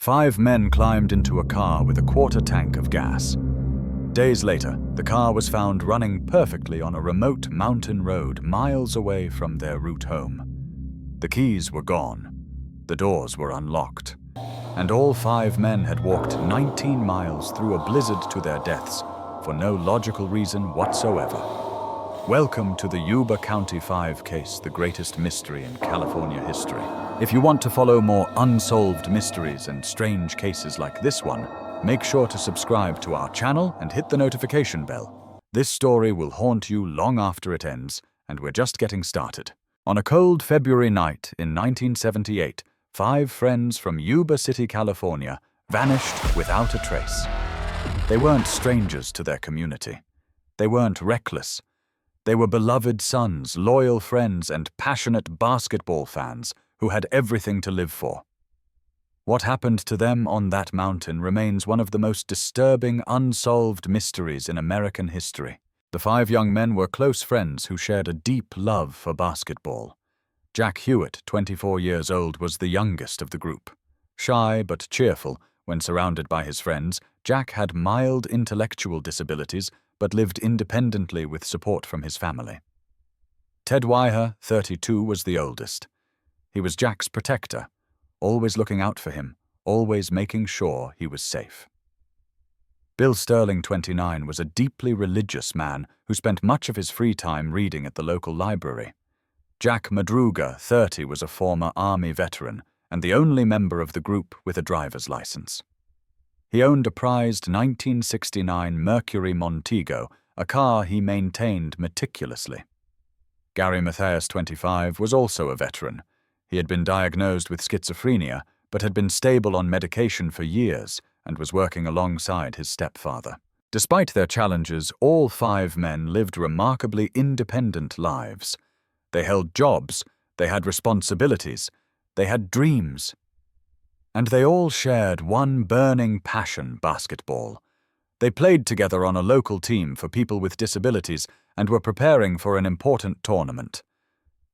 5 men climbed into a car with a quarter tank of gas. Days later, the car was found running perfectly on a remote mountain road miles away from their route home. The keys were gone, the doors were unlocked, and all 5 men had walked 19 miles through a blizzard to their deaths for no logical reason whatsoever. Welcome to the Yuba County Five case, the greatest mystery in California history. If you want to follow more unsolved mysteries and strange cases like this one, make sure to subscribe to our channel and hit the notification bell. This story will haunt you long after it ends, and we're just getting started. On a cold February night in 1978, 5 friends from Yuba City, California, vanished without a trace. They weren't strangers to their community. They weren't reckless. They were beloved sons, loyal friends, and passionate basketball fans who had everything to live for. What happened to them on that mountain remains one of the most disturbing, unsolved mysteries in American history. The 5 young men were close friends who shared a deep love for basketball. Jack Hewitt, 24 years old, was the youngest of the group. Shy but cheerful, when surrounded by his friends, Jack had mild intellectual disabilities but lived independently with support from his family. Ted Weiher, 32, was the oldest. He was Jack's protector, always looking out for him, always making sure he was safe. Bill Sterling, 29, was a deeply religious man who spent much of his free time reading at the local library. Jack Madruga, 30, was a former Army veteran and the only member of the group with a driver's license. He owned a prized 1969 Mercury Montego, a car he maintained meticulously. Gary Mathias, 25, was also a veteran. He had been diagnosed with schizophrenia, but had been stable on medication for years and was working alongside his stepfather. Despite their challenges, all 5 men lived remarkably independent lives. They held jobs, they had responsibilities, they had dreams. And they all shared one burning passion: basketball. They played together on a local team for people with disabilities and were preparing for an important tournament.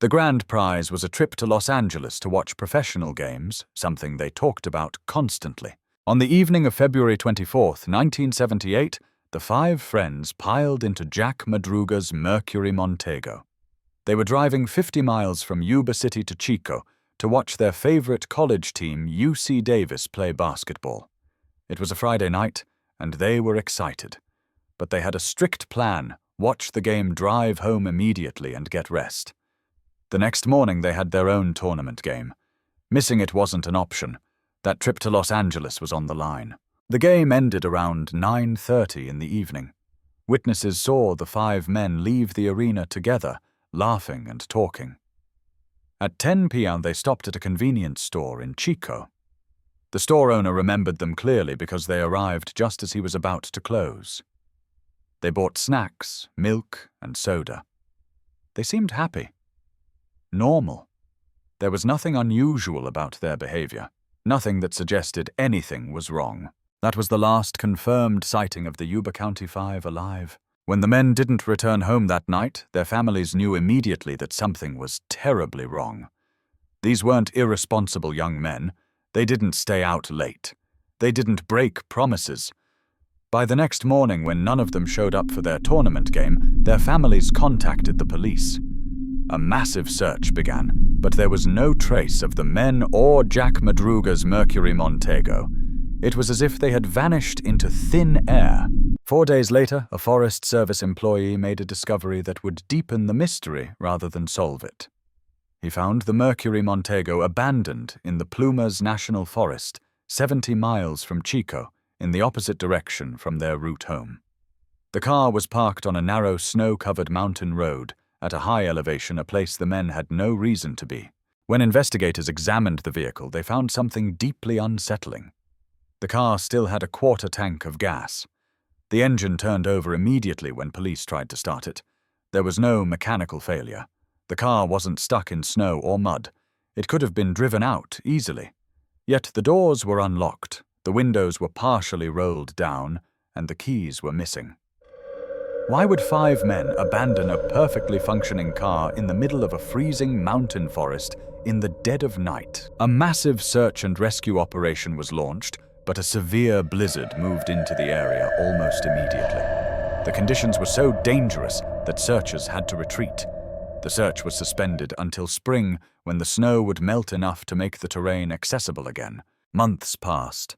The grand prize was a trip to Los Angeles to watch professional games, something they talked about constantly. On the evening of February 24, 1978, the 5 friends piled into Jack Madruga's Mercury Montego. They were driving 50 miles from Yuba City to Chico to watch their favorite college team, UC Davis, play basketball. It was a Friday night, and they were excited. But they had a strict plan: watch the game, drive home immediately, and get rest. The next morning they had their own tournament game. Missing it wasn't an option. That trip to Los Angeles was on the line. The game ended around 9:30 in the evening. Witnesses saw the 5 men leave the arena together, laughing and talking. At 10 p.m. they stopped at a convenience store in Chico. The store owner remembered them clearly because they arrived just as he was about to close. They bought snacks, milk, and soda. They seemed happy. Normal. There was nothing unusual about their behavior, nothing that suggested anything was wrong. That was the last confirmed sighting of the Yuba County Five alive. When the men didn't return home that night, their families knew immediately that something was terribly wrong. These weren't irresponsible young men. They didn't stay out late. They didn't break promises. By the next morning, when none of them showed up for their tournament game, their families contacted the police. A massive search began, but there was no trace of the men or Jack Madruga's Mercury Montego. It was as if they had vanished into thin air. 4 days later, a Forest Service employee made a discovery that would deepen the mystery rather than solve it. He found the Mercury Montego abandoned in the Plumas National Forest, 70 miles from Chico, in the opposite direction from their route home. The car was parked on a narrow, snow-covered mountain road at a high elevation, a place the men had no reason to be. When investigators examined the vehicle, they found something deeply unsettling. The car still had a quarter tank of gas. The engine turned over immediately when police tried to start it. There was no mechanical failure. The car wasn't stuck in snow or mud. It could have been driven out easily. Yet the doors were unlocked, the windows were partially rolled down, and the keys were missing. Why would 5 men abandon a perfectly functioning car in the middle of a freezing mountain forest in the dead of night? A massive search and rescue operation was launched, but a severe blizzard moved into the area almost immediately. The conditions were so dangerous that searchers had to retreat. The search was suspended until spring, when the snow would melt enough to make the terrain accessible again. Months passed.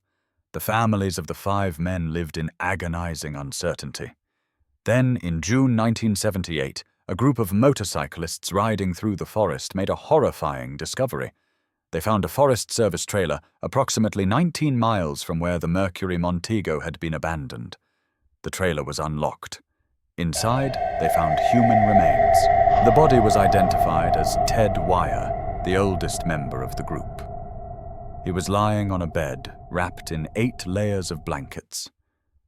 The families of the 5 men lived in agonizing uncertainty. Then, in June 1978, a group of motorcyclists riding through the forest made a horrifying discovery. They found a Forest Service trailer approximately 19 miles from where the Mercury Montego had been abandoned. The trailer was unlocked. Inside, they found human remains. The body was identified as Ted Wire, the oldest member of the group. He was lying on a bed, wrapped in 8 layers of blankets.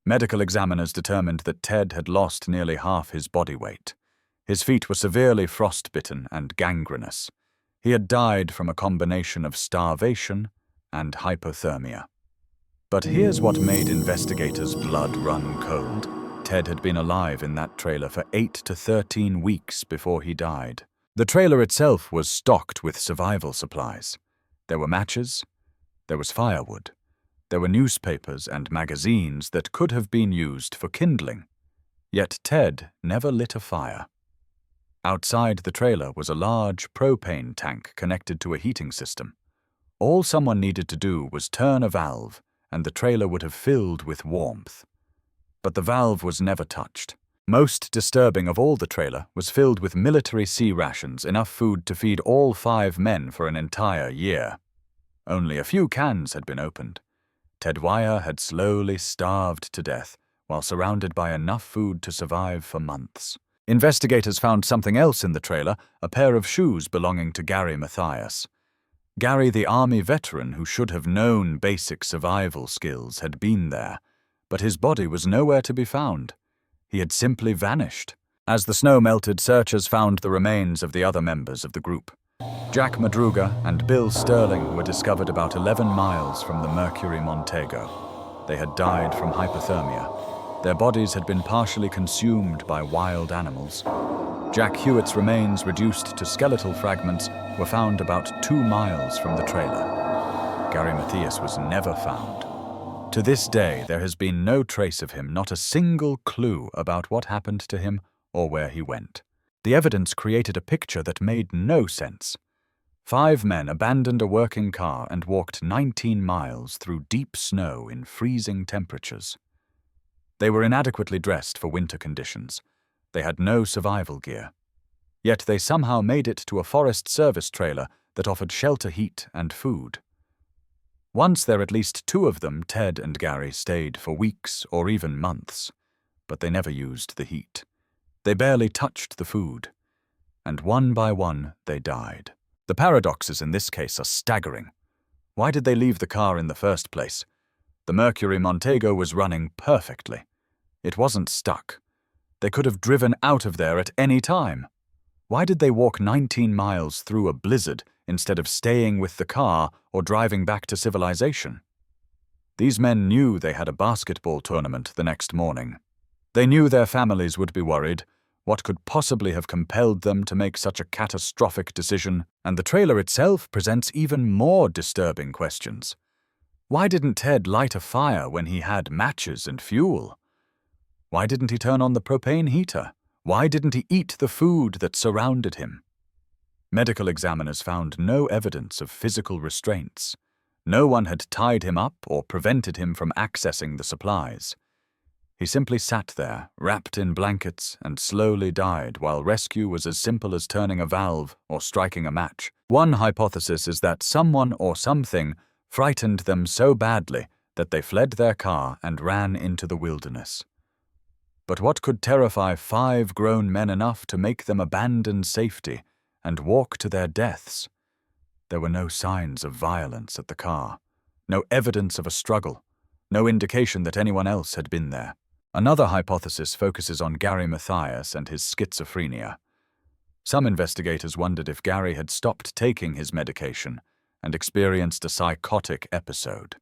Medical examiners determined that Ted had lost nearly half his body weight. His feet were severely frostbitten and gangrenous. He had died from a combination of starvation and hypothermia. But here's what made investigators' blood run cold. Ted had been alive in that trailer for 8 to 13 weeks before he died. The trailer itself was stocked with survival supplies. There were matches, there was firewood, there were newspapers and magazines that could have been used for kindling. Yet Ted never lit a fire. Outside the trailer was a large propane tank connected to a heating system. All someone needed to do was turn a valve, and the trailer would have filled with warmth. But the valve was never touched. Most disturbing of all, the trailer was filled with military sea rations, enough food to feed all 5 men for an entire year. Only a few cans had been opened. Ted Wire had slowly starved to death while surrounded by enough food to survive for months. Investigators found something else in the trailer, a pair of shoes belonging to Gary Mathias. Gary, the Army veteran who should have known basic survival skills, had been there, but his body was nowhere to be found. He had simply vanished. As the snow melted, searchers found the remains of the other members of the group. Jack Madruga and Bill Sterling were discovered about 11 miles from the Mercury Montego. They had died from hypothermia. Their bodies had been partially consumed by wild animals. Jack Hewitt's remains, reduced to skeletal fragments, were found about 2 miles from the trailer. Gary Mathias was never found. To this day, there has been no trace of him, not a single clue about what happened to him or where he went. The evidence created a picture that made no sense. 5 men abandoned a working car and walked 19 miles through deep snow in freezing temperatures. They were inadequately dressed for winter conditions. They had no survival gear. Yet they somehow made it to a Forest Service trailer that offered shelter, heat, and food. Once there, at least 2 of them, Ted and Gary, stayed for weeks or even months, but they never used the heat. They barely touched the food, and one by one they died. The paradoxes in this case are staggering. Why did they leave the car in the first place? The Mercury Montego was running perfectly. It wasn't stuck. They could have driven out of there at any time. Why did they walk 19 miles through a blizzard instead of staying with the car or driving back to civilization? These men knew they had a basketball tournament the next morning. They knew their families would be worried. What could possibly have compelled them to make such a catastrophic decision? And the trailer itself presents even more disturbing questions. Why didn't Ted light a fire when he had matches and fuel? Why didn't he turn on the propane heater? Why didn't he eat the food that surrounded him? Medical examiners found no evidence of physical restraints. No one had tied him up or prevented him from accessing the supplies. He simply sat there, wrapped in blankets, and slowly died while rescue was as simple as turning a valve or striking a match. One hypothesis is that someone or something frightened them so badly that they fled their car and ran into the wilderness. But what could terrify 5 grown men enough to make them abandon safety and walk to their deaths? There were no signs of violence at the car, no evidence of a struggle, no indication that anyone else had been there. Another hypothesis focuses on Gary Mathias and his schizophrenia. Some investigators wondered if Gary had stopped taking his medication and experienced a psychotic episode.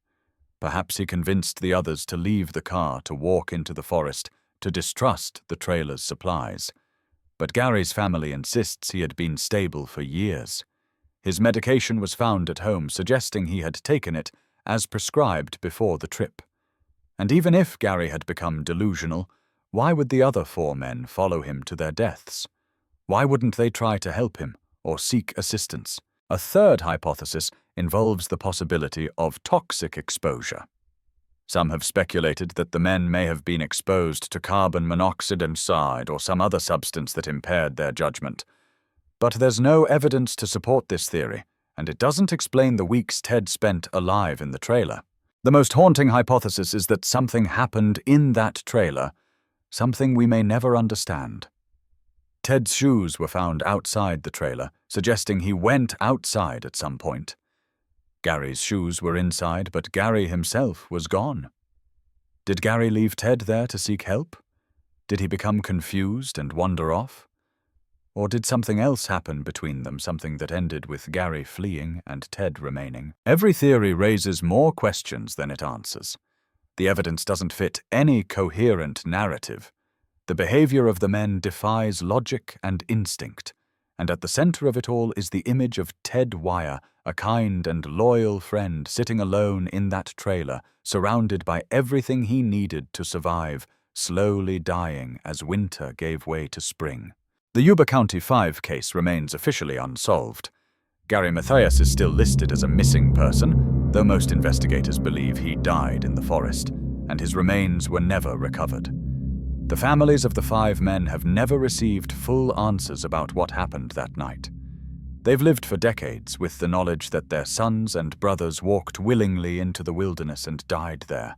Perhaps he convinced the others to leave the car to walk into the forest to distrust the trailer's supplies. But Gary's family insists he had been stable for years. His medication was found at home, suggesting he had taken it as prescribed before the trip. And even if Gary had become delusional, why would the other 4 men follow him to their deaths? Why wouldn't they try to help him or seek assistance? A third hypothesis involves the possibility of toxic exposure. Some have speculated that the men may have been exposed to carbon monoxide or some other substance that impaired their judgment. But there's no evidence to support this theory, and it doesn't explain the weeks Ted spent alive in the trailer. The most haunting hypothesis is that something happened in that trailer, something we may never understand. Ted's shoes were found outside the trailer, suggesting he went outside at some point. Gary's shoes were inside, but Gary himself was gone. Did Gary leave Ted there to seek help? Did he become confused and wander off? Or did something else happen between them, something that ended with Gary fleeing and Ted remaining? Every theory raises more questions than it answers. The evidence doesn't fit any coherent narrative. The behavior of the men defies logic and instinct, and at the center of it all is the image of Ted Wire, a kind and loyal friend sitting alone in that trailer, surrounded by everything he needed to survive, slowly dying as winter gave way to spring. The Yuba County Five case remains officially unsolved. Gary Mathias is still listed as a missing person, though most investigators believe he died in the forest, and his remains were never recovered. The families of the 5 men have never received full answers about what happened that night. They've lived for decades with the knowledge that their sons and brothers walked willingly into the wilderness and died there,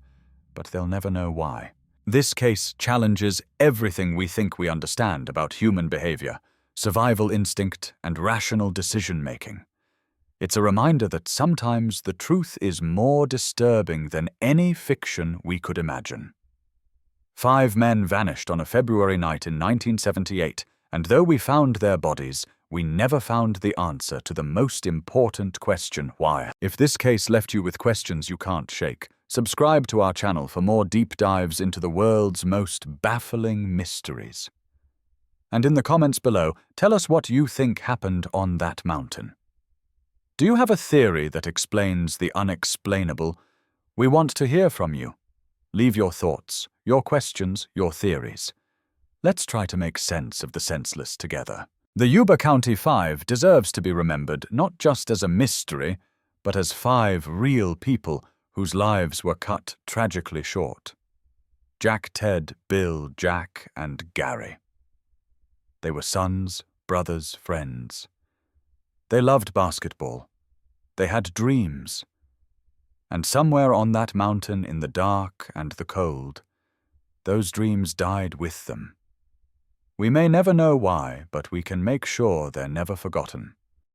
but they'll never know why. This case challenges everything we think we understand about human behavior, survival instinct, and rational decision-making. It's a reminder that sometimes the truth is more disturbing than any fiction we could imagine. 5 men vanished on a February night in 1978, and though we found their bodies, we never found the answer to the most important question, why. If this case left you with questions you can't shake, subscribe to our channel for more deep dives into the world's most baffling mysteries. And in the comments below, tell us what you think happened on that mountain. Do you have a theory that explains the unexplainable? We want to hear from you. Leave your thoughts, your questions, your theories. Let's try to make sense of the senseless together. The Yuba County Five deserves to be remembered not just as a mystery, but as 5 real people whose lives were cut tragically short. Jack, Ted, Bill, Jack, and Gary. They were sons, brothers, friends. They loved basketball. They had dreams. And somewhere on that mountain in the dark and the cold, those dreams died with them. We may never know why, but we can make sure they're never forgotten.